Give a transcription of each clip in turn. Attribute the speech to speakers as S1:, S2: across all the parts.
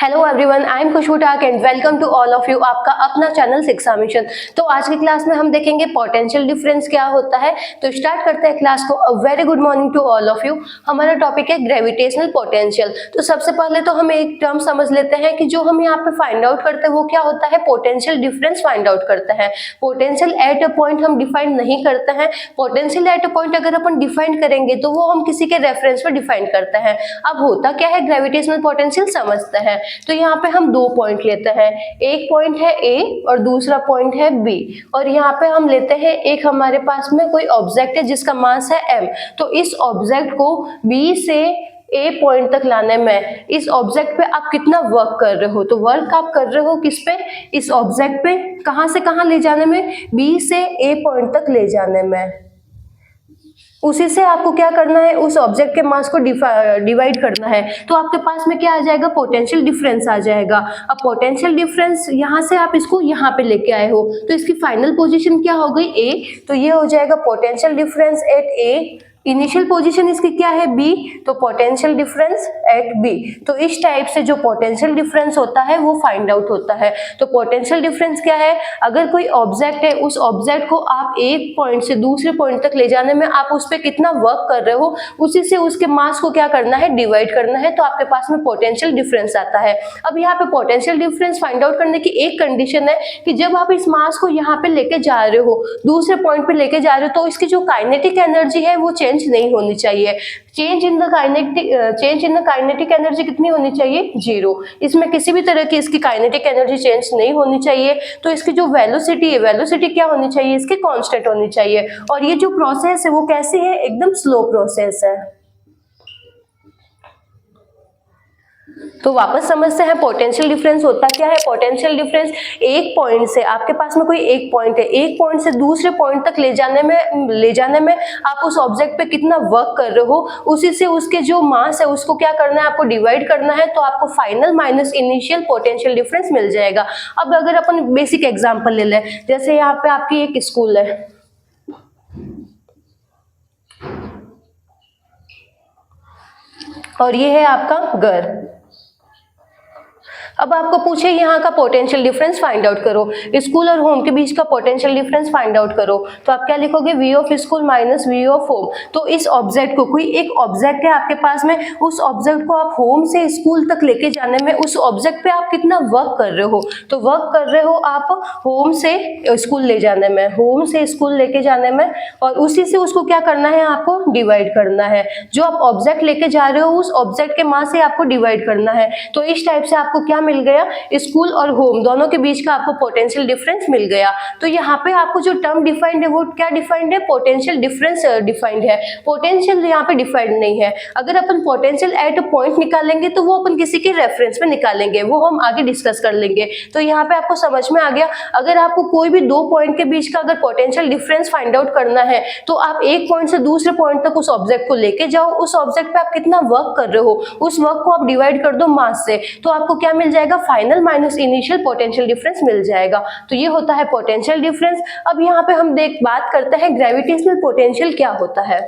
S1: Hello everyone, I am Khushboo Tak and welcome to all of you, आपका अपना channel शिक्षा mission. तो आज की क्लास में हम देखेंगे पोटेंशियल डिफरेंस क्या होता है। तो स्टार्ट करते हैं क्लास को। A very good morning to all of you. हमारा टॉपिक है ग्रेविटेशनल पोटेंशियल। तो सबसे पहले तो हम एक टर्म समझ लेते हैं कि जो हम यहाँ पे फाइंड आउट करते हैं वो क्या होता है, पोटेंशियल डिफरेंस फाइंड आउट करते हैं। पोटेंशियल एट अ पॉइंट हम डिफाइन नहीं करते हैं। पोटेंशियल एट अ पॉइंट अगर अपन डिफाइन करेंगे तो वो हम किसी के रेफरेंस पे डिफाइन करते हैं। अब होता क्या है, ग्रेविटेशनल पोटेंशियल समझते हैं। तो यहाँ पे हम दो पॉइंट लेते हैं, एक पॉइंट है ए और दूसरा पॉइंट है बी। और यहाँ पे हम लेते हैं एक हमारे पास में कोई ऑब्जेक्ट है जिसका मास है एम। तो इस ऑब्जेक्ट को बी से ए पॉइंट तक लाने में इस ऑब्जेक्ट पे आप कितना वर्क कर रहे हो। तो वर्क आप कर रहे हो किस पे, इस ऑब्जेक्ट पे, कहाँ से कहाँ ले जाने में, बी से ए पॉइंट तक ले जाने में। उसी से आपको क्या करना है, उस ऑब्जेक्ट के मास को डिवाइड करना है। तो आपके पास में क्या आ जाएगा, पोटेंशियल डिफरेंस आ जाएगा। अब पोटेंशियल डिफरेंस यहाँ से आप इसको यहाँ पे लेके आए हो तो इसकी फाइनल पोजीशन क्या हो गई, ए। तो ये हो जाएगा potential difference at A. Initial position इसकी क्या है, बी। तो पोटेंशियल डिफरेंस एट बी। तो इस टाइप से जो पोटेंशियल डिफरेंस होता है वो फाइंड आउट होता है। तो पोटेंशियल डिफरेंस क्या है, अगर कोई ऑब्जेक्ट है, उस ऑब्जेक्ट को आप एक पॉइंट से दूसरे पॉइंट तक ले जाने में आप उस पर कितना वर्क कर रहे हो, उसी से उसके मास को क्या करना है, डिवाइड करना है। तो आपके पास में पोटेंशियल डिफरेंस आता है। अब यहाँ पे पोटेंशियल डिफरेंस फाइंड आउट करने की एक कंडीशन है कि जब आप इस मास को यहाँ पे लेके जा रहे हो, दूसरे पॉइंट पे लेके जा रहे हो, तो इसकी जो काइनेटिक एनर्जी है वो चेंज नहीं होनी चाहिए। Change in the kinetic energy कितनी होनी चाहिए, 0। इसमें किसी भी तरह की इसकी काइनेटिक एनर्जी चेंज नहीं होनी चाहिए। तो इसकी जो वेलोसिटी है, वेलोसिटी क्या होनी चाहिए, इसकी कांस्टेंट होनी चाहिए। और ये जो प्रोसेस है वो कैसी है, एकदम स्लो प्रोसेस है। तो वापस समझते हैं पोटेंशियल डिफरेंस होता क्या है। पोटेंशियल डिफरेंस एक पॉइंट से, आपके पास में कोई एक पॉइंट है, एक पॉइंट से दूसरे पॉइंट तक ले जाने में आप उस ऑब्जेक्ट पे कितना वर्क कर रहे हो, उसी से उसके जो मास है उसको क्या करना है, आपको डिवाइड करना है। तो आपको final minus initial potential difference मिल जाएगा। अब अगर अपन बेसिक एग्जाम्पल ले लें, जैसे यहाँ पे आपकी एक स्कूल है और ये है आपका घर। अब आपको पूछे यहाँ का पोटेंशियल डिफरेंस फाइंड आउट करो, स्कूल और होम के बीच का पोटेंशियल डिफरेंस फाइंड आउट करो। तो आप क्या लिखोगे, V of school minus V of home. तो इस ऑब्जेक्ट को, कोई एक ऑब्जेक्ट है आपके पास में, उस ऑब्जेक्ट को आप होम से स्कूल तक लेके जाने में उस ऑब्जेक्ट पे आप कितना वर्क कर रहे हो। तो वर्क कर रहे हो आप होम से स्कूल ले जाने में, होम से स्कूल लेके जाने में, और उसी से उसको क्या करना है, आपको डिवाइड करना है। जो आप ऑब्जेक्ट लेके जा रहे हो उस ऑब्जेक्ट के मास से आपको डिवाइड करना है। तो इस टाइप से आपको क्या मिल गया, स्कूल और होम दोनों के बीच का आपको पोटेंशियल डिफरेंस मिल गया। तो यहाँ पे आपको जो टर्म डिफाइंड है वो क्या डिफाइंड है, पोटेंशियल डिफरेंस डिफाइंड है। पोटेंशियल यहाँ पे डिफाइंड नहीं है। अगर अपन पोटेंशियल एट अ पॉइंट निकालेंगे तो वो अपन किसी के रेफरेंस में निकालेंगे, वो हम आगे डिस्कस कर लेंगे। तो यहाँ पे आपको समझ में आ गया, अगर आपको कोई भी दो पॉइंट के बीच का अगर पोटेंशियल डिफरेंस फाइंड आउट करना है तो आप एक पॉइंट से दूसरे पॉइंट तक उस ऑब्जेक्ट को लेके जाओ, उस ऑब्जेक्ट पे आप कितना वर्क कर रहे हो उस वर्क को आप डिवाइड कर दो मास से। तो आपको क्या मिल जाएगा, final minus initial potential difference मिल जाएगा। तो ये होता है पोटेंशियल डिफरेंस। अब यहाँ पे हम बात करते हैं ग्रेविटेशनल पोटेंशियल क्या होता है।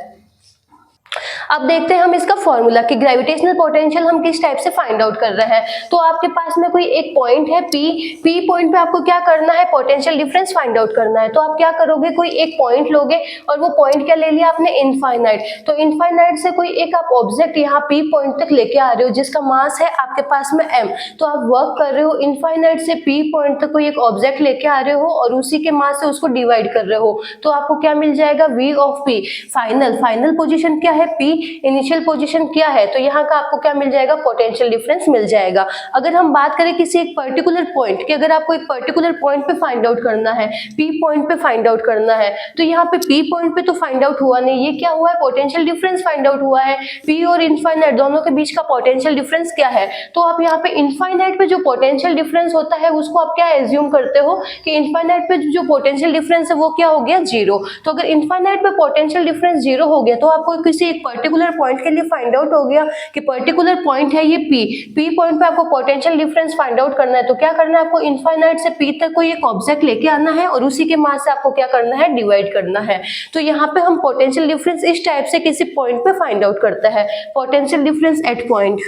S1: अब देखते हैं हम इसका फॉर्मूला कि ग्रेविटेशनल पोटेंशियल हम किस टाइप से फाइंड आउट कर रहे हैं। तो आपके पास में कोई एक पॉइंट है पी पॉइंट पे आपको क्या करना है, पोटेंशियल डिफरेंस फाइंड आउट करना है। तो आप क्या करोगे, कोई एक पॉइंट लोगे और वो पॉइंट क्या ले लिया आपने, इनफाइनाइट। तो इनफाइनाइट से कोई एक आप ऑब्जेक्ट यहाँ पी पॉइंट तक लेके आ रहे हो जिसका मास है आपके पास में एम। तो आप वर्क कर रहे हो इनफाइनाइट से पी पॉइंट तक कोई एक ऑब्जेक्ट लेके आ रहे हो और उसी के मास से उसको डिवाइड कर रहे हो। तो आपको क्या मिल जाएगा, V of P. Final position क्या है, पी। इनिशियल पोजीशन क्या है, तो यहाँ का आपको क्या मिल जाएगा, पोटेंशियल डिफरेंस मिल जाएगा। अगर हम बात करें किसी एक पर्टिकुलर पॉइंट की, अगर आपको एक पर्टिकुलर पॉइंट पे फाइंड आउट करना है, पी पॉइंट पे फाइंड आउट करना है, तो यहाँ पे पी पॉइंट पे तो फाइंड आउट हुआ नहीं, ये क्या हुआ है, पोटेंशियल डिफरेंस फाइंड आउट हुआ है। पी और इनफाइनाइट दोनों के बीच का पोटेंशियल डिफरेंस क्या है। तो आप यहाँ पे इनफाइनाइट पे जो पोटेंशियल डिफरेंस होता है उसको आप क्या एज्यूम करते हो कि इनफाइनाइट पे जो पोटेंशियल डिफरेंस है वो क्या हो गया, 0। तो अगर इनफाइनाइट पे पोटेंशियल डिफरेंस 0 हो गया तो आपको किसी एक पर्टिकुलर पॉइंट के लिए फाइंड आउट हो गया कि पर्टिकुलर पॉइंट है ये पी पॉइंट पे आपको पोटेंशियल डिफरेंस फाइंड आउट करना है। तो क्या करना है, आपको इनफाइनाइट से पी तक कोई एक ऑब्जेक्ट लेके आना है और उसी के मास से आपको क्या करना है, डिवाइड करना है। तो यहाँ पे हम पोटेंशियल डिफरेंस इस टाइप से किसी पॉइंट पे फाइंड आउट करते हैं, पोटेंशियल डिफरेंस एट पॉइंट।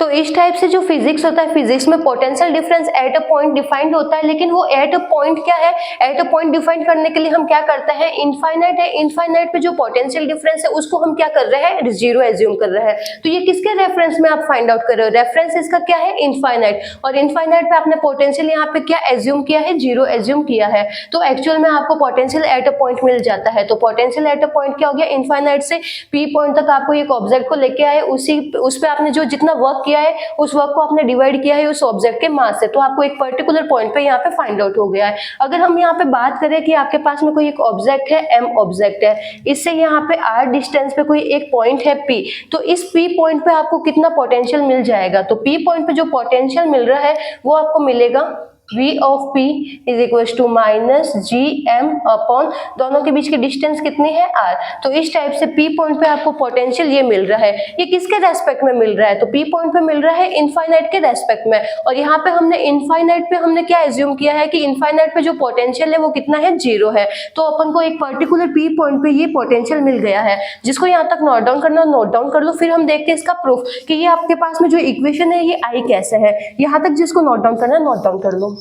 S1: तो इस टाइप से जो फिजिक्स होता है, फिजिक्स में potential difference at a point defined होता है, लेकिन वो एट अ पॉइंट क्या है, एट अ पॉइंट डिफाइन करने के लिए हम क्या करते हैं, इनफाइनाइट है, इनफाइनाइट पे जो पोटेंशियल डिफरेंस है उसको हम क्या कर रहे हैं, जीरो एज्यूम कर रहे हैं। तो ये किसके रेफरेंस में आप फाइंड आउट कर रहे हो, रेफरेंस इसका क्या है, इनफाइनाइट, और इनफाइनाइट पे आपने पोटेंशियल यहाँ पे क्या एज्यूम किया है, जीरो एज्यूम किया है। तो एक्चुअल में आपको पोटेंशियल एट अ पॉइंट मिल जाता है। तो पोटेंशियल एट अ पॉइंट क्या हो गया, इनफाइनाइट से पी पॉइंट तक आपको एक ऑब्जेक्ट को लेके आए, उस पे आपने जो जितना वर्क किया है उस वर्क को आपने डिवाइड किया है उस ऑब्जेक्ट के मास से, तो आपको एक पर्टिकुलर पॉइंट पे यहाँ पे फाइंड आउट हो गया है। अगर हम यहाँ पे बात करें कि आपके पास में कोई एक ऑब्जेक्ट है, एम ऑब्जेक्ट है, इससे यहाँ पे आर डिस्टेंस पे कोई एक पॉइंट है पी, तो इस पी पॉइंट पे आपको कितना पोटेंशियल मिल जाएगा, तो पी पॉइंट पे जो पोटेंशियल मिल रहा है वो आपको मिलेगा V of P is equal to minus G M upon दोनों के बीच की डिस्टेंस कितनी है R। तो इस टाइप से P पॉइंट पे आपको पोटेंशियल ये मिल रहा है। ये किसके रेस्पेक्ट में मिल रहा है, तो P पॉइंट पे मिल रहा है इनफाइनाइट के रेस्पेक्ट में, और यहाँ पे हमने इनफाइनाइट पे हमने क्या एज्यूम किया है कि इनफाइनाइट पे जो पोटेंशियल है वो कितना है, जीरो है। तो अपन को एक पर्टिकुलर P पॉइंट पे ये पोटेंशियल मिल गया है, जिसको यहाँ तक नोट डाउन करना नोट डाउन कर लो। फिर हम देखते हैं इसका प्रूफ कि ये आपके पास में जो इक्वेशन है ये आई कैसे है। यहाँ तक जिसको नोट डाउन करना नोट डाउन कर लो।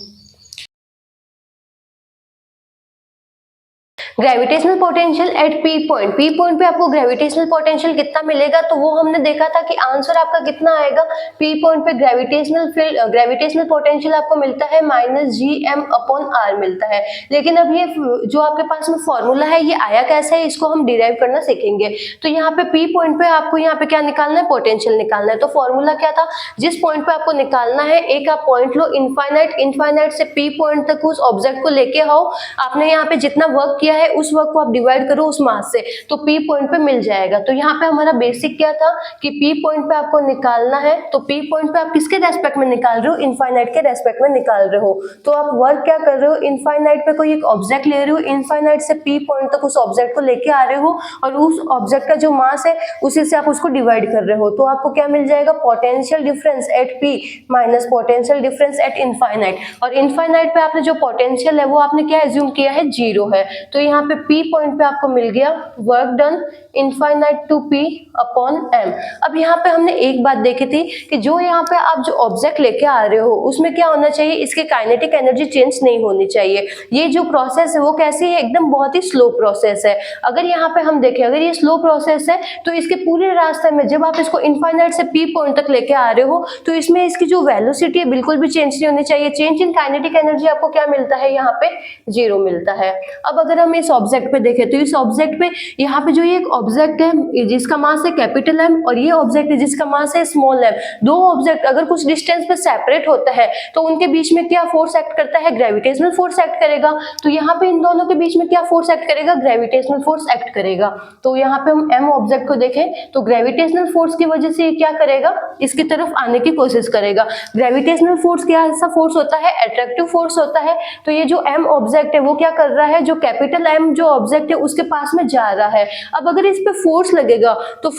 S1: Gravitational potential at P point पे आपको ग्रेविटेशनल पोटेंशियल कितना मिलेगा, तो वो हमने देखा था कि आंसर आपका कितना आएगा, पी पॉइंट पे ग्रेविटेशनल पोटेंशियल आपको मिलता है minus G M upon R मिलता है। लेकिन अब ये जो आपके पास में फॉर्मूला है ये आया कैसे है, इसको हम डिराइव करना सीखेंगे। तो यहाँ पे पी पॉइंट पे आपको यहाँ पे क्या निकालना है, पोटेंशियल निकालना है। तो फॉर्मूला क्या था, जिस पॉइंट पे आपको निकालना है, एक आप पॉइंट लो इनफाइनाइट से पी पॉइंट तक उस ऑब्जेक्ट को लेके आओ, आपने यहाँ पे जितना वर्क किया है उस वर्क को आप डिवाइड करो उस मास से, तो P पॉइंट पे मिल जाएगा। तो यहाँ पे हमारा बेसिक क्या था कि P पॉइंट पे आपको निकालना है, तो P पॉइंट पे आप किसके रेस्पेक्ट में निकाल रहे हो, इनफाइनाइट के रेस्पेक्ट में निकाल रहे हो। तो आप वर्क क्या कर रहे हो, इनफाइनाइट पे कोई एक ऑब्जेक्ट ले रहे हो, इनफाइनाइट से P पॉइंट तक उस ऑब्जेक्ट को लेके आ रहे हो, और उस ऑब्जेक्ट का जो मास है उसी से आप उसको डिवाइड कर रहे हो। तो आपको क्या मिल जाएगा, potential difference at P minus potential difference at infinite, और इनफाइनाइट पे आपने जो पोटेंशियल है वो आपने क्या एज्यूम किया है, जीरो है। तो यहाँ पे P पॉइंट पे आपको मिल गया work done infinite to P upon M। अब यहाँ पे हमने एक बात देखी थी कि जो यहाँ पे आप जो ऑब्जेक्ट लेके आ रहे हो उसमें क्या होना चाहिए, इसके काइनेटिक एनर्जी चेंज नहीं होनी चाहिए। ये जो प्रोसेस है वो कैसी है, एकदम बहुत ही स्लो प्रोसेस है। अगर यहाँ पे हम देखें, अगर ये स्लो प्रोसेस है तो इसके पूरे रास्ते में जब आप इसको इनफाइनाइट से P पॉइंट तक लेके आ रहे हो तो इसमें इसकी जो वेलोसिटी है बिल्कुल भी चेंज नहीं होनी चाहिए। चेंज इन काइनेटिक एनर्जी आपको क्या मिलता है, यहाँ पे जीरो मिलता है। अब अगर हम इस ऑब्जेक्ट पे देखें तो इस ऑब्जेक्ट पे यहाँ पे जो ये एक ऑब्जेक्ट है जिसका मास है कैपिटल एम, और ये ऑब्जेक्ट है जिसका मास है स्मॉल एम, दो ऑब्जेक्ट अगर कुछ डिस्टेंस पे सेपरेट होता है तो उनके बीच में क्या फोर्स एक्ट करता है, ग्रेविटेशनल फोर्स एक्ट करेगा। तो यहाँ पे इन दोनों के बीच में क्या फोर्स एक्ट करेगा, ग्रेविटेशनल फोर्स एक्ट करेगा। तो यहाँ पे हम एम ऑब्जेक्ट को देखें तो ग्रेविटेशनल फोर्स की वजह से ये क्या करेगा, इसकी तरफ आने की कोशिश करेगा। ग्रेविटेशनल फोर्स क्या ऐसा फोर्स होता है, अट्रैक्टिव फोर्स होता है। तो ये जो एम ऑब्जेक्ट है वो क्या कर रहा है, जो कैपिटल एम जो ऑब्जेक्ट है उसके पास में जा रहा है। अब अगर इस पे फोर्स लगेगा तो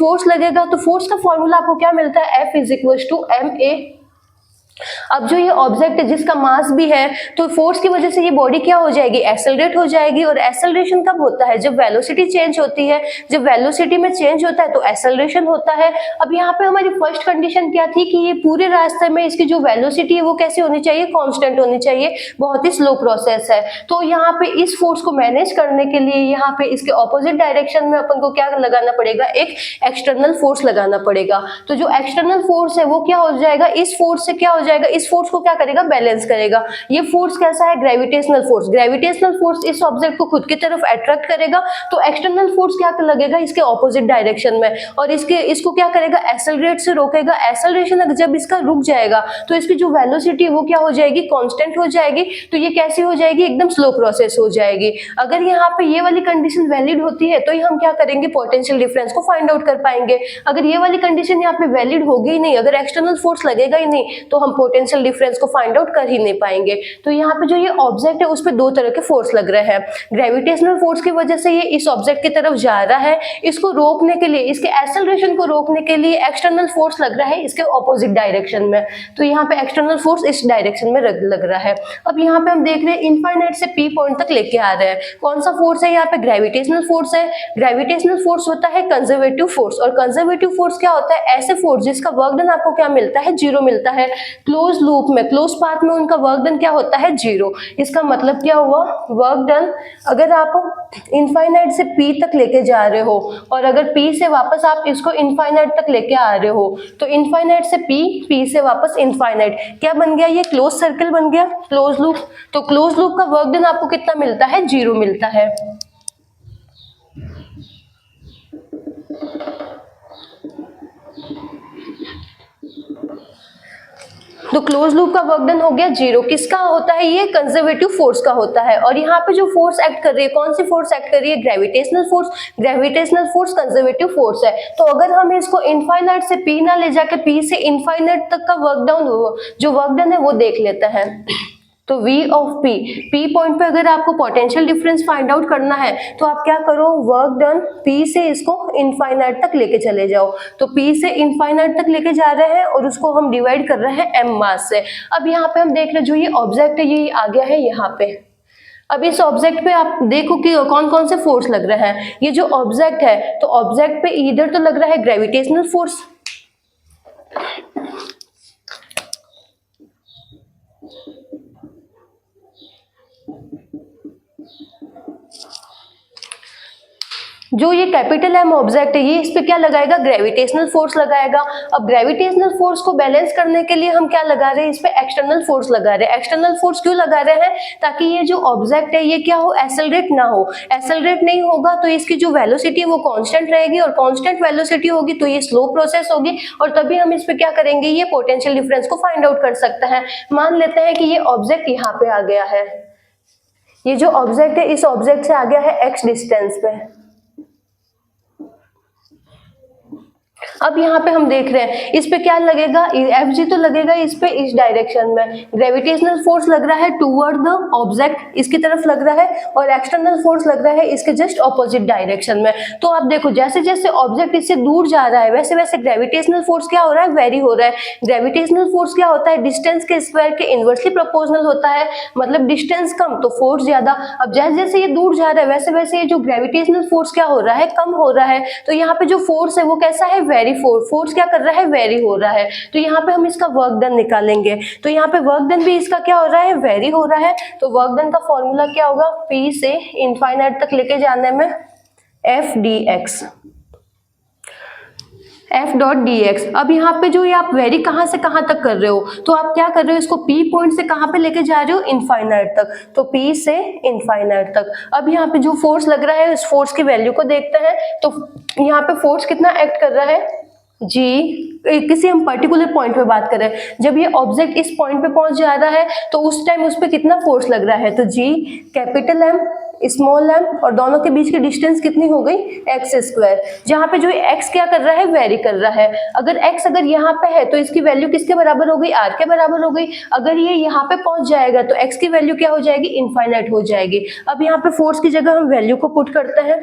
S1: फोर्स का फॉर्मूला आपको क्या मिलता है, F is equal to M A. अब जो ये ऑब्जेक्ट है जिसका मास भी है तो फोर्स की वजह से ये बॉडी क्या हो जाएगी, एक्सेलरेट हो जाएगी। और एक्सेलरेशन कब होता है, जब वेलोसिटी चेंज होती है। जब वेलोसिटी में चेंज होता है तो एक्सेलरेशन होता है। अब यहाँ पे हमारी फर्स्ट कंडीशन क्या थी कि ये पूरे रास्ते में इसकी जो वेलोसिटी है वो कैसी होनी चाहिए, कांस्टेंट होनी चाहिए, बहुत ही स्लो प्रोसेस है। तो यहाँ पे इस फोर्स को मैनेज करने के लिए यहाँ पे इसके ऑपोजिट डायरेक्शन में अपन को क्या लगाना पड़ेगा, एक एक्सटर्नल फोर्स लगाना पड़ेगा। तो जो एक्सटर्नल फोर्स है वो क्या हो जाएगा, इस फोर्स से क्या हो जाएगा, इस फोर्स को क्या करेगा, बैलेंस करेगा। ये फोर्स कैसा है, ग्रेविटेशनल फोर्स। ग्रेविटेशनल फोर्स इस ऑब्जेक्ट को खुद की तरफ अट्रैक्ट करेगा, तो एक्सटर्नल फोर्स क्या लगेगा, इसके ऑपोजिट डायरेक्शन में, और इसको क्या करेगा, एक्सेलरेट से रोकेगा। एक्सेलरेशन जब इसका रुक जाएगा तो इसकी जो वेलोसिटी वो क्या हो जाएगी, कांस्टेंट हो जाएगी। तो ये कैसी हो जाएगी, एकदम स्लो प्रोसेस हो जाएगी। अगर यहाँ पे ये वाली कंडीशन वैलिड होती है तो हम क्या करेंगे, पोटेंशियल डिफरेंस को फाइंड आउट कर पाएंगे। अगर ये वाली कंडीशन यहाँ पे वैलिड होगी ही नहीं, अगर एक्सटर्नल फोर्स लगेगा ही नहीं, तो हम हम पोटेंशियल डिफरेंस को फाइंड आउट कर ही नहीं पाएंगे। तो यहाँ पे जो ये ऑब्जेक्ट है उस पर दो तरह के फोर्स लग रहे हैं। ग्रेविटेशनल फोर्स की वजह से ये इस ऑब्जेक्ट की तरफ जा रहा है, इसको रोकने के लिए, इसके एक्सेलरेशन को रोकने के लिए एक्सटर्नल फोर्स लग रहा है इसके ऑपोजिट डायरेक्शन में। तो यहाँ पे एक्सटर्नल फोर्स इस डायरेक्शन में लग रहा है। अब यहाँ पे हम देख रहे हैं इनफाइनाइट से पी पॉइंट तक लेके आ रहे हैं। कौन सा फोर्स है यहाँ पे? ग्रेविटेशनल फोर्स है। ग्रेविटेशनल फोर्स होता है कंजर्वेटिव फोर्स, और कंजर्वेटिव फोर्स क्या होता है? ऐसे फोर्स जिसका वर्क डन आपको क्या मिलता है? जीरो मिलता है। क्लोज लूप में, क्लोज पाथ में उनका वर्क डन क्या होता है? जीरो। इसका मतलब क्या हुआ? वर्क डन अगर आप इनफाइनाइट से पी तक लेके जा रहे हो और अगर पी से वापस आप इसको इनफाइनाइट तक लेके आ रहे हो, तो इनफाइनाइट से पी से वापस इनफाइनाइट, क्या बन गया? ये क्लोज सर्कल बन गया, क्लोज लूप। तो क्लोज लूप का वर्क डन आपको कितना मिलता है? जीरो मिलता है। तो क्लोज लूप का वर्क डन हो गया जीरो। किसका होता है? ये कंजर्वेटिव फोर्स का होता है। और यहाँ पे जो फोर्स एक्ट कर रही है, कौन सी फोर्स एक्ट कर रही है? Gravitational force. Gravitational force conservative force है। तो अगर हम इसको इनफाइनाइट से पी ना ले जाके पी से इनफाइनाइट तक का वर्क डाउन, जो वर्क डन है वो देख लेते हैं। तो V of P, P point पे अगर आपको पोटेंशियल डिफरेंस फाइंड आउट करना है तो आप क्या करो? वर्क डन P से इसको इनफाइनाइट तक लेके चले जाओ। तो P से इनफाइनाइट तक लेके जा रहे हैं और उसको हम डिवाइड कर रहे हैं m मास से। अब यहाँ पे हम देख रहे हैं जो ये ऑब्जेक्ट है ये आ गया है यहाँ पे। अब इस ऑब्जेक्ट पे आप देखो कि कौन कौन से फोर्स लग रहे हैं। ये जो ऑब्जेक्ट है, तो ऑब्जेक्ट पे इधर तो लग रहा है ग्रेविटेशनल फोर्स, जो ये कैपिटल एम ऑब्जेक्ट है ये इस पे क्या लगाएगा? ग्रेविटेशनल फोर्स लगाएगा। अब ग्रेविटेशनल फोर्स को बैलेंस करने के लिए हम क्या लगा रहे हैं? इस पे एक्सटर्नल फोर्स लगा रहे हैं। एक्सटर्नल फोर्स क्यों लगा रहे हैं? ताकि ये जो ऑब्जेक्ट है ये क्या हो? एक्सेलरेट ना हो। एक्सेलरेट नहीं होगा तो इसकी जो वेलोसिटी है वो कांस्टेंट रहेगी, और कांस्टेंट वेलोसिटी होगी तो ये स्लो प्रोसेस होगी, और तभी हम इस पे क्या करेंगे? ये पोटेंशियल डिफरेंस को फाइंड आउट कर सकते हैं। मान लेते हैं कि ये ऑब्जेक्ट यहाँ पे आ गया है। ये जो ऑब्जेक्ट है इस ऑब्जेक्ट से आ गया है x डिस्टेंस पे। अब यहाँ पे हम देख रहे हैं इस पे क्या लगेगा? Fg तो लगेगा इस पे, इस डायरेक्शन में। ग्रेविटेशनल फोर्स लग रहा है टूवर्ड द ऑब्जेक्ट, इसकी तरफ लग रहा है, और एक्सटर्नल फोर्स लग रहा है इसके जस्ट ऑपोजिट डायरेक्शन में। तो आप देखो जैसे जैसे ऑब्जेक्ट इससे दूर जा रहा है वैसे वैसे ग्रेविटेशनल फोर्स क्या हो रहा है? वेरी हो रहा है। ग्रेविटेशनल फोर्स क्या होता है? डिस्टेंस के स्क्वायर के इनवर्सली प्रोपोर्शनल होता है, मतलब डिस्टेंस कम तो फोर्स ज्यादा। अब जैसे जैसे ये दूर जा रहा है वैसे वैसे ये जो ग्रेविटेशनल फोर्स क्या हो रहा है? कम हो रहा है। तो यहाँ पे जो फोर्स है वो कैसा है? वेरी फोर्स क्या कर रहा है? वेरी हो रहा है। तो यहाँ पे हम इसका वर्क डन निकालेंगे। तो यहाँ पे वर्क डन भी इसका क्या हो रहा है? वेरी हो रहा है। तो वर्क डन का फॉर्मूला क्या होगा? P से इनफाइनाइट तक लेके जाने में F dx, F dot dx। अब यहाँ पे जो ये आप वेरी कहाँ से कहाँ तक कर रहे हो, तो आप क्या कर रहे हो? इसको P पॉइंट से कहाँ पे लेके जा रहे हो? इनफाइनाइट तक। तो P से इनफाइनाइट तक। अब यहाँ पे जो फोर्स लग रहा है इस फोर्स की वैल्यू को देखते हैं। तो यहाँ पे फोर्स कितना एक्ट कर रहा है? G। किसी हम पर्टिकुलर पॉइंट पे बात करें, जब ये ऑब्जेक्ट इस पॉइंट पे पहुंच जा रहा है तो उस टाइम उस पे कितना फोर्स लग रहा है? तो G capital M small m, और दोनों के बीच की डिस्टेंस कितनी हो गई? x square. जहाँ पे जो x क्या कर रहा है? वेरी कर रहा है। अगर x अगर यहाँ पे है तो इसकी वैल्यू किसके बराबर हो गई? r के बराबर हो गई। अगर ये यहाँ पे पहुंच जाएगा तो x की वैल्यू क्या हो जाएगी? इनफाइनाइट हो जाएगी। अब यहाँ पे फोर्स की जगह हम वैल्यू को पुट करते हैं।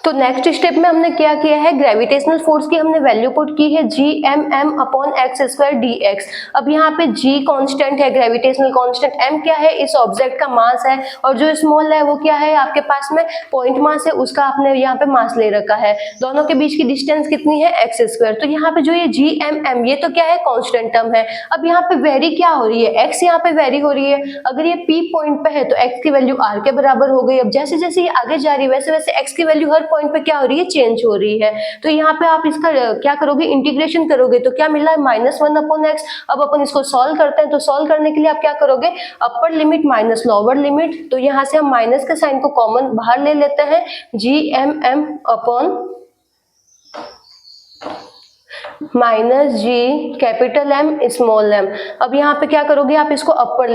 S1: तो नेक्स्ट स्टेप में हमने क्या किया है? ग्रेविटेशनल फोर्स की हमने वैल्यू पुट की है G M M upon X square D X. अब यहाँ पे जी कांस्टेंट है, ग्रेविटेशनल कांस्टेंट, एम क्या है? इस ऑब्जेक्ट का मास है, और जो स्मॉल है वो क्या है? आपके पास में पॉइंट मास है, उसका आपने यहाँ पे मास ले रखा है। दोनों के बीच की डिस्टेंस कितनी है? X square. तो यहाँ पे जो ये जी एम एम ये तो क्या है? कांस्टेंट टर्म है। अब यहाँ पे वेरी क्या हो रही है? एक्स यहाँ पे वेरी हो रही है। अगर ये पी पॉइंट पे है तो एक्स की वैल्यू आर के बराबर हो गई। अब जैसे जैसे ये आगे जा रही है वैसे वैसे एक्स की वैल्यू हर पॉइंट पे क्या हो रही है? चेंज हो रही है। तो यहाँ पे आप इसका क्या करोगे? इंटीग्रेशन करोगे तो क्या मिला है? -1 अपॉन एक्स। अब अपन इसको सॉल्व करते हैं, तो सॉल्व करने के लिए आप क्या करोगे? Upper limit minus lower limit. तो यहाँ से हम माइनस के साइन को कॉमन बाहर ले लेते हैं। G M M upon minus G capital M small M. अब यहाँ पे क्या करोगे आप इसको अपर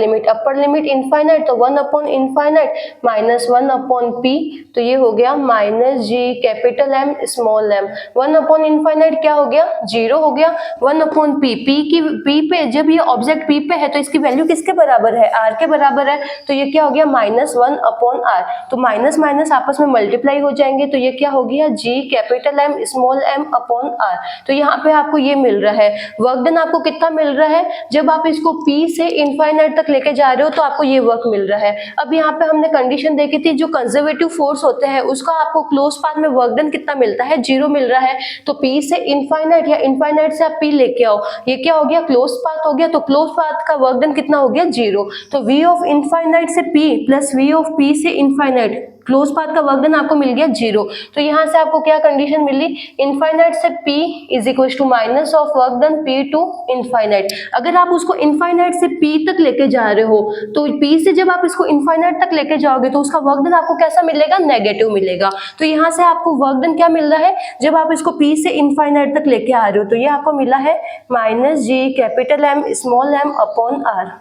S1: लिमिट इनफाइनाइट तो 1 upon infinite minus 1 upon P, तो ये हो गया minus G capital M small M. 1 upon infinite क्या हो गया 0 हो गया, 1 अपॉन पी, पी पे जब ये ऑब्जेक्ट पी पे है तो इसकी वैल्यू किसके बराबर है आर के बराबर है, तो ये क्या हो गया माइनस 1 अपॉन आर, तो माइनस माइनस आपस में मल्टीप्लाई हो जाएंगे, तो ये क्या हो गया G capital M small M upon R. तो यहाँ पे आपको ये मिल रहा है वर्क डन आपको कितना मिल रहा है, जब आप इसको P से इनफाइनाइट तक लेके जा रहे हो तो आपको ये वर्क मिल रहा है। अब यहाँ पे हमने कंडीशन देखी थी जो कंजर्वेटिव फोर्स होते हैं उसका आपको क्लोज पाथ में वर्क डन कितना मिलता है 0 मिल रहा है, तो P से इनफाइनाइट या इनफाइनाइट से आप P लेके आओ, ये क्या हो गया क्लोज पाथ हो गया, तो क्लोज पाथ का वर्क डन कितना हो गया 0, तो V ऑफ इनफाइनाइट से P plus V of P से इनफाइनाइट क्लोज पाथ का वर्क डन आपको मिल गया 0। तो यहाँ से आपको क्या कंडीशन मिली, इनफाइनाइट से P is equal to minus of work done P to infinite. अगर आप उसको इनफाइनाइट से P तक लेके जा रहे हो तो P से जब आप इसको इनफाइनाइट तक लेके जाओगे तो उसका वर्क डन आपको कैसा मिलेगा नेगेटिव मिलेगा। तो यहाँ से आपको वर्क डन क्या मिल रहा है जब आप इसको P से इनफाइनाइट तक लेके आ रहे हो, तो ये आपको मिला है minus G capital M small M upon R.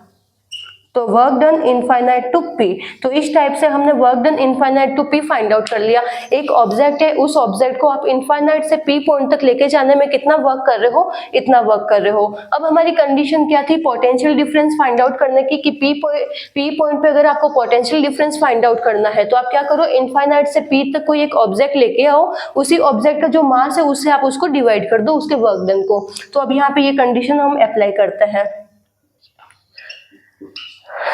S1: तो work done infinite to P, तो इस टाइप से हमने work done infinite to P find out कर लिया। एक ऑब्जेक्ट है, उस ऑब्जेक्ट को आप इनफाइनाइट से P पॉइंट तक लेके जाने में कितना वर्क कर रहे हो, इतना वर्क कर रहे हो। अब हमारी कंडीशन क्या थी पोटेंशियल डिफरेंस फाइंड आउट करने की कि P पॉइंट पे अगर आपको पोटेंशियल डिफरेंस फाइंड आउट करना है तो आप क्या करो इनफाइनाइट से P तक कोई एक ऑब्जेक्ट लेके आओ, उसी ऑब्जेक्ट का जो मास है उससे आप उसको डिवाइड कर दो उसके वर्क डन को। तो अब यहाँ पे ये कंडीशन हम अप्लाई करते हैं,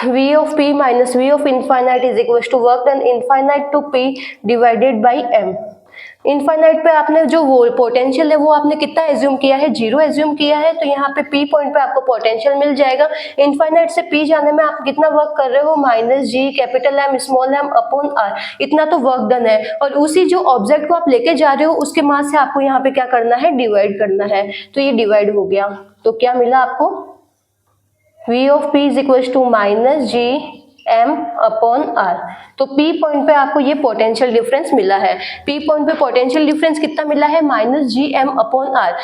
S1: V of P minus V of infinite is equals to work done infinite to P divided by M। Infinite पे आपने जो वो पोटेंशियल है वो आपने कितना एज्यूम किया है 0 एज्यूम किया है, तो यहाँ पे P पॉइंट पे आपको पोटेंशियल मिल जाएगा। इनफाइनाइट से P जाने में आप कितना वर्क कर रहे हो minus G capital M small M upon R, इतना तो वर्क डन है, और उसी जो ऑब्जेक्ट को आप लेके जा रहे हो उसके मास से आपको यहाँ पे क्या करना है डिवाइड करना है, तो ये डिवाइड हो गया। तो क्या मिला आपको V of P is equals to minus G M upon R. तो P पॉइंट पे आपको ये पोटेंशियल डिफरेंस मिला है, P पॉइंट पे पोटेंशियल डिफरेंस कितना मिला है minus G M upon R.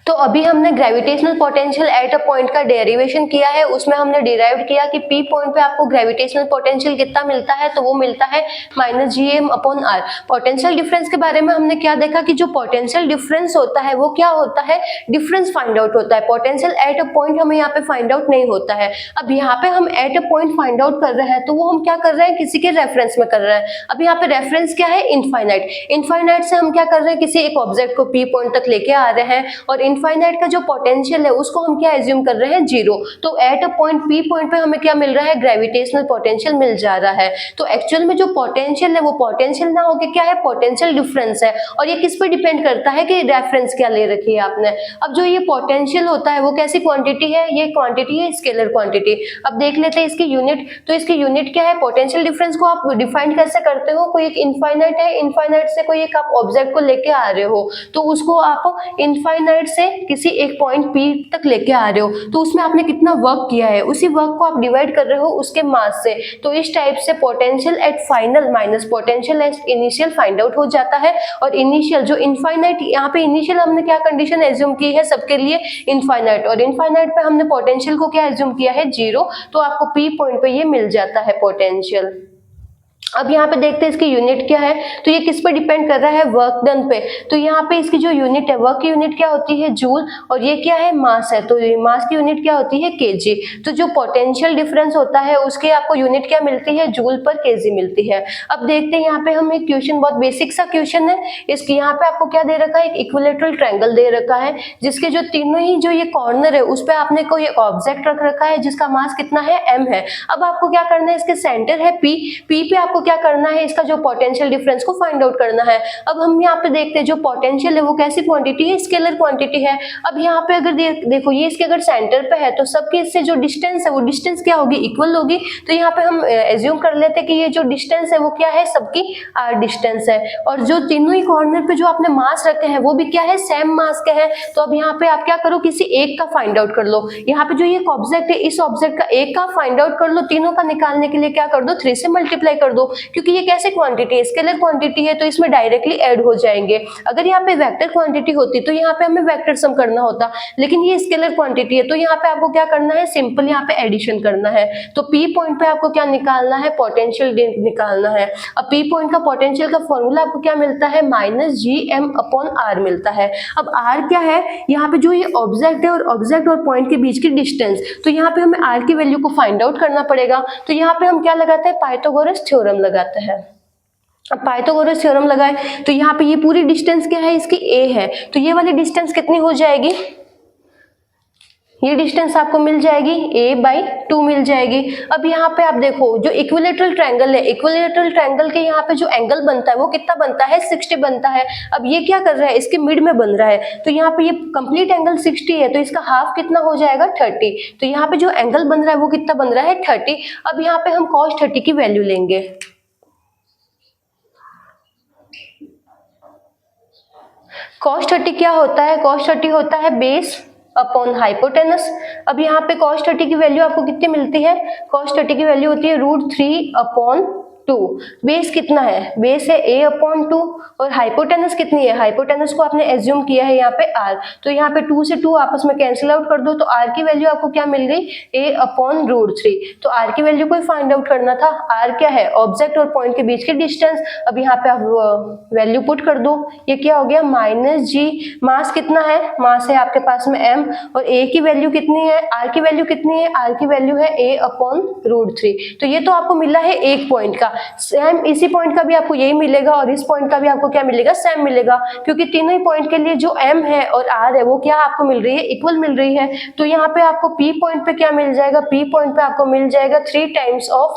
S1: तो अभी हमने gravitational potential at a point का डेरिवेशन किया है, उसमें हमने डिराइव किया कि P पॉइंट पे आपको ग्रेविटेशनल पोटेंशियल कितना मिलता है, तो वो मिलता है minus G M upon R. Potential difference के बारे में हमने क्या देखा कि जो पोटेंशियल डिफरेंस होता है वो क्या होता है डिफरेंस फाइंड आउट होता है, पोटेंशियल एट अ पॉइंट हमें यहाँ पे फाइंड आउट नहीं होता है। अब यहाँ पे हम eight a point find out कर रहे हैं तो वो हम क्या कर रहे हैं किसी के रेफरेंस में कर रहे हैं। अब यहाँ पे रेफरेंस क्या है इनफाइनाइट, इनफाइनाइट से हम क्या कर रहे हैं किसी एक ऑब्जेक्ट को P पॉइंट तक लेके आ रहे हैं, और इनफाइनाइट का जो पोटेंशियल है उसको हम क्या एज्यूम कर रहे हैं 0। तो eight a point P point पे हमें क्या मिल रहा है ग्रेविटेशनल पोटेंशियल मिल जा रहा है। तो एक्चुअल में जो पोटेंशियल है वो पोटेंशियल ना होके क्या है पोटेंशियल डिफरेंस है, और ये किस पे डिपेंड करता है कि रेफरेंस क्या ले रखी है आपने। अब जो ये पोटेंशियल होता है वो कैसी क्वांटिटी है, ये क्वांटिटी है स्केलर क्वांटिटी। अब देख लेते हैं इसकी यूनिट, तो इसकी यूनिट क्या है पोटेंशियल डिफरेंस को आप डिफाइन कैसे करते हो, कोई एक इनफाइनाइट है, इनफाइनाइट से कोई एक आप ऑब्जेक्ट को लेके आ रहे हो तो उसको आप इनफाइनाइट से किसी एक पॉइंट P तक लेके आ रहे हो, तो उसमें आपने कितना वर्क किया है उसी वर्क को आप डिवाइड कर रहे हो उसके मास से। तो इस टाइप से potential at final minus potential at initial find out हो जाता है। और इनिशियल जो इनफाइनाइट, यहाँ पे इनिशियल हमने क्या कंडीशन एज्यूम की है सबके लिए इनफाइनाइट, और इनफाइनाइट पे हमने पोटेंशियल को क्या एज्यूम किया है 0, तो आपको P पॉइंट पे ये मिल जाता है पोटेंशियल। अब यहाँ पे देखते हैं इसकी यूनिट क्या है, तो ये किस पे डिपेंड कर रहा है वर्क डन पे। तो यहाँ पे इसकी जो यूनिट है वर्क की यूनिट क्या होती है जूल, और ये क्या है मास है, तो ये मास की यूनिट क्या होती है केजी। तो जो पोटेंशियल डिफरेंस होता है उसके आपको यूनिट क्या मिलती है जूल पर केजी मिलती है। अब देखते हैं यहाँ पे हम एक क्वेश्चन, बहुत बेसिक सा क्वेश्चन है। इसकी यहाँ पे आपको क्या दे रखा है एक इक्विलेटरल ट्रायंगल दे रखा है जिसके जो तीनों ही जो ये कॉर्नर है उस पर आपने कोई ऑब्जेक्ट रख रखा है जिसका मास कितना है m है। अब आपको क्या करना है, इसके सेंटर है P पे आपको क्या करना है इसका जो पोटेंशियल डिफरेंस को फाइंड आउट करना है। अब हम यहाँ पे देखते हैं जो पोटेंशियल है वो कैसी क्वांटिटी है स्केलर क्वांटिटी है। अब यहाँ पे अगर देखो ये इसके अगर सेंटर पे है तो सबके इससे जो डिस्टेंस है वो डिस्टेंस क्या होगी इक्वल होगी। तो यहाँ पे हम एज्यूम कर लेते हैं कि ये जो डिस्टेंस है वो क्या है सबकी r डिस्टेंस है, और जो तीनों ही कॉर्नर पे जो आपने मास रखे हैं वो भी क्या है सेम मास के हैं। तो अब यहाँ पे आप क्या करो किसी एक का फाइंड आउट कर लो, यहाँ पे जो ये ऑब्जेक्ट है इस ऑब्जेक्ट का एक का फाइंड आउट कर लो, तीनों का निकालने के लिए क्या कर दो 3 से मल्टीप्लाई कर दो। दो, क्योंकि ये कैसे क्वांटिटी है, स्केलर क्वांटिटी है, तो इसमें डायरेक्टली ऐड हो जाएंगे। अगर यहाँ पे वेक्टर क्वांटिटी होती तो यहाँ पे हमें वेक्टर सम करना होता, लेकिन ये स्केलर क्वांटिटी है तो यहाँ पे आपको क्या करना है, सिंपल यहाँ पे एडिशन करना है। तो पी पॉइंट पे आपको क्या निकालना है, पोटेंशियल निकालना है। अब पी पॉइंट का पोटेंशियल का फॉर्मूला आपको क्या मिलता है, -gm/r मिलता है। अब r क्या है, यहाँ पे जो ये ऑब्जेक्ट है और ऑब्जेक्ट और पॉइंट के बीच की डिस्टेंस, तो यहाँ पे हमें r की वैल्यू को फाइंड आउट करना पड़ेगा। तो यहाँ पे हम क्या लगाते हैं, पाइथागोरस थ्योरम लगाते हैं। अब पाइथागोरस थ्योरम लगाए तो यहाँ पे ये पूरी डिस्टेंस क्या है, इसकी a है, तो ये वाली डिस्टेंस कितनी हो जाएगी, ये डिस्टेंस आपको मिल जाएगी a/2 मिल जाएगी। अब यहाँ पे आप देखो जो इक्विलेटरल ट्रायंगल है, इक्विलेटरल ट्रायंगल के यहाँ पे जो एंगल बनता है वो कितना बनता है, 60 बनता है। अब ये क्या कर रहा है, इसके मिड में बन रहा है, तो यहाँ पे ये कंप्लीट एंगल 60 है, तो इसका हाफ कितना हो जाएगा, 30। तो यहाँ पे जो एंगल बन रहा है वो कितना बन रहा है, 30। अब यहाँ पे हम cos 30 की वैल्यू लेंगे। cos 30 क्या होता है, cos 30 होता है बेस अपॉन हाइपोटेनस। अब यहाँ पे cos 30 की वैल्यू आपको कितनी मिलती है, cos 30 की वैल्यू होती है √3/2। बेस कितना है, बेस है a/2 और हाइपोटेनस कितनी है, हाइपोटेनस को आपने एज्यूम किया है यहाँ पे r, तो यहाँ पे 2 से 2 आपस में कैंसिल आउट कर दो, तो r की वैल्यू आपको क्या मिल गई, a/√3। तो r की वैल्यू को ही फाइंड आउट करना था। r क्या है, ऑब्जेक्ट और पॉइंट के बीच की डिस्टेंस। अब यहाँ पे आप वैल्यू पुट कर दो, ये क्या हो गया, -g। मास कितना है, मास है आपके पास में m, और a की वैल्यू कितनी है, r की वैल्यू कितनी है, r की वैल्यू है a/√3। तो ये तो आपको मिला है एक पॉइंट का, सेम इसी पॉइंट का भी आपको यही मिलेगा और इस पॉइंट का भी आपको क्या मिलेगा, सेम मिलेगा, क्योंकि तीनों ही पॉइंट के लिए जो m है और r है वो क्या आपको मिल रही है, इक्वल मिल रही है। तो यहाँ पे आपको p पॉइंट पे क्या मिल जाएगा, p पॉइंट पे आपको मिल जाएगा 3 टाइम्स ऑफ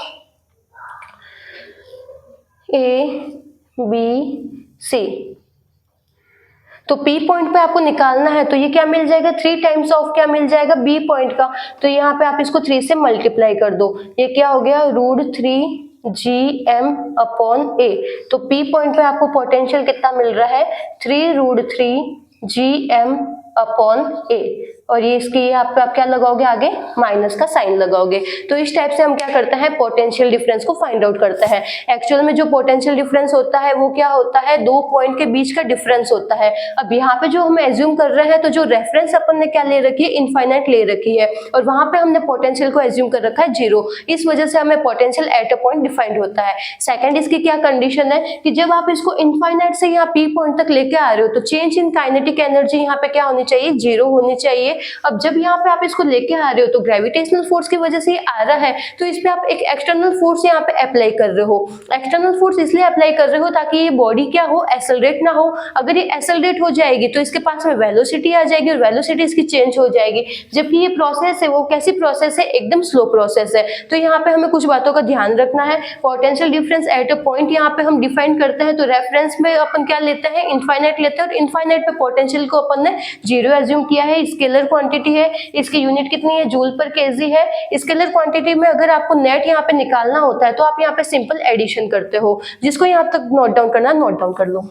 S1: ABC। तो P पॉइंट पे आपको निकालना है, तो ये क्या मिल जाएगा, 3 टाइम्स ऑफ क्या मिल जाएगा, B पॉइंट का। तो यहाँ पे आप इसको 3 से मल्टीप्लाई कर दो, ये क्या हो गया, √3gm/a। तो P पॉइंट पे आपको पोटेंशियल कितना मिल रहा है, 3√3gm/a। और ये इसकी आप क्या लगाओगे, आगे माइनस का साइन लगाओगे। तो इस टाइप से हम क्या करते हैं, पोटेंशियल डिफरेंस को फाइंड आउट करते हैं। एक्चुअल में जो पोटेंशियल डिफरेंस होता है वो क्या होता है, दो पॉइंट के बीच का डिफरेंस होता है। अब यहाँ पे जो हम एज्यूम कर रहे हैं, तो जो रेफरेंस अपन ने क्या ले रखी है, इनफाइनाइट ले रखी है, और वहां पे हमने पोटेंशियल को एज्यूम कर रखा है 0। इस वजह से हमें potential at a point defined होता है। सेकंड इसकी क्या कंडीशन है कि जब आप इसको इनफाइनाइट से यहाँ P पॉइंट तक लेके आ रहे हो, तो चेंज इन काइनेटिक एनर्जी यहाँ पे क्या होनी चाहिए, 0 होनी चाहिए। अब जब यहाँ पे आप इसको लेके आ रहे हो, तो ग्रेविटेशनल फोर्स की वजह से ये आ रहा है, तो इस पे आप एक एक्सटर्नल फोर्स यहाँ पे अप्लाई कर रहे हो। एक्सटर्नल फोर्स इसलिए अप्लाई कर रहे हो ताकि ये बॉडी क्या हो, एक्सेलरेट ना हो। अगर ये एक्सेलरेट हो जाएगी तो इसके पास में वेलोसिटी आ जाएगी, और वेलोसिटी इसकी चेंज हो जाएगी। जबकि ये प्रोसेस है वो कैसी प्रोसेस है, एकदम स्लो प्रोसेस है। तो यहाँ पे हमें कुछ बातों का ध्यान रखना है। Potential difference at a point यहाँ पे हम डिफाइन करते हैं, तो रेफरेंस में अपन क्या लेते हैं, इनफाइनाइट लेते हैं, और इनफाइनाइट पे पोटेंशियल को अपन ने 0 एज्यूम किया है। स्केलर क्वांटिटी है, इसकी यूनिट कितनी है, जूल पर केजी है। स्केलर क्वांटिटी में अगर आपको नेट यहाँ पे निकालना होता है, तो आप यहाँ पे सिंपल एडिशन करते हो। जिसको यहाँ तक नोट डाउन करना, नोट डाउन कर लो।